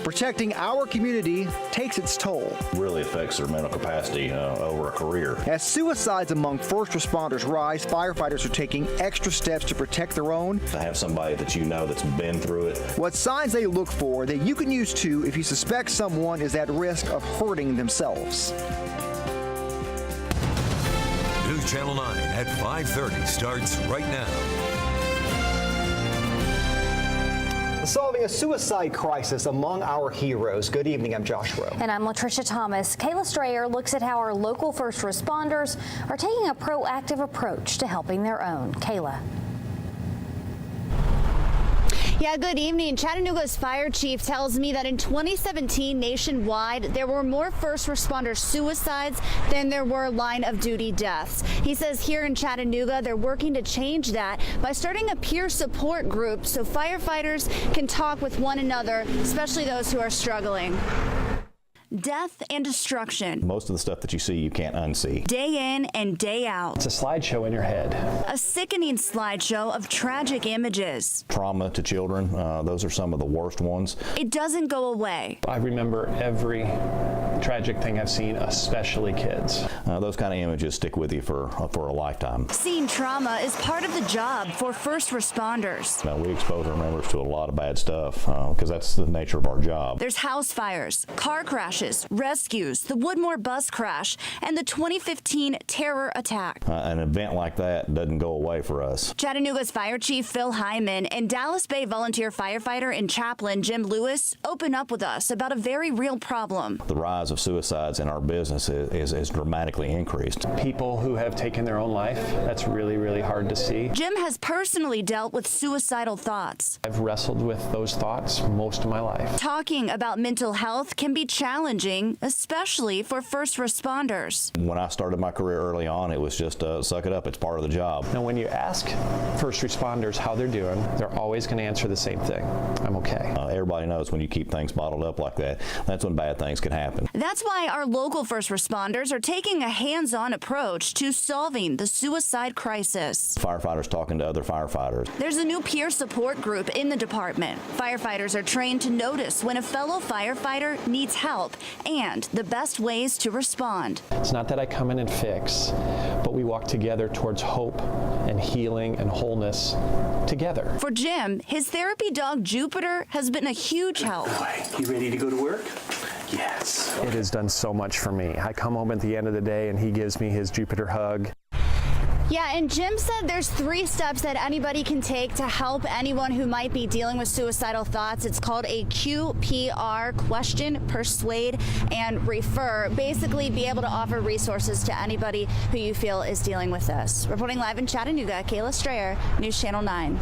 Protecting our community takes its toll. Really affects their mental capacity over a career. As suicides among first responders rise, firefighters are taking extra steps to protect their own. To have somebody that you know that's been through it. What signs they look for that you can use too if you suspect someone is at risk of hurting themselves. News Channel 9 at 5:30 starts right now. Solving a suicide crisis among our heroes. Good evening, I'm Josh Rowe. And I'm Latricia Thomas. Kayla Strayer looks at how our local first responders are taking a proactive approach to helping their own. Kayla. Yeah, good evening. Chattanooga's fire chief tells me that in 2017 nationwide, there were more first responder suicides than there were line of duty deaths. He says here in Chattanooga, they're working to change that by starting a peer support group so firefighters can talk with one another, especially those who are struggling. Death and destruction. Most of the stuff that you see, you can't unsee. Day in and day out. It's a slideshow in your head. A sickening slideshow of tragic images. Trauma to children, those are some of the worst ones. It doesn't go away. I remember every tragic thing I've seen, especially kids. Those kind of images stick with you for a lifetime. Seeing trauma is part of the job for first responders. Now, we expose our members to a lot of bad stuff because that's the nature of our job. There's house fires, car crashes, rescues, the Woodmore bus crash, and the 2015 terror attack. An event like that doesn't go away for us. Chattanooga's Fire Chief Phil Hyman and Dallas Bay volunteer firefighter and chaplain Jim Lewis open up with us about a very real problem. The rise of suicides in our business is dramatically increased. People who have taken their own life, that's really, really hard to see. Jim has personally dealt with suicidal thoughts. I've wrestled with those thoughts most of my life. Talking about mental health can be challenging, especially for first responders. When I started my career early on, it was just suck it up, it's part of the job. Now, when you ask first responders how they're doing, they're always going to answer the same thing. I'm okay. Everybody knows when you keep things bottled up like that, that's when bad things can happen. That's why our local first responders are taking a hands-on approach to solving the suicide crisis. Firefighters talking to other firefighters. There's a new peer support group in the department. Firefighters are trained to notice when a fellow firefighter needs help and the best ways to respond. It's not that I come in and fix, but we walk together towards hope and healing and wholeness together. For Jim, his therapy dog Jupiter has been a huge help. You ready to go to work? Yes. It has done so much for me. I come home at the end of the day and he gives me his Jupiter hug. Yeah, and Jim said there's 3 steps that anybody can take to help anyone who might be dealing with suicidal thoughts. It's called a QPR: question, persuade, and refer. Basically, be able to offer resources to anybody who you feel is dealing with this. Reporting live in Chattanooga, Kayla Strayer, News Channel 9.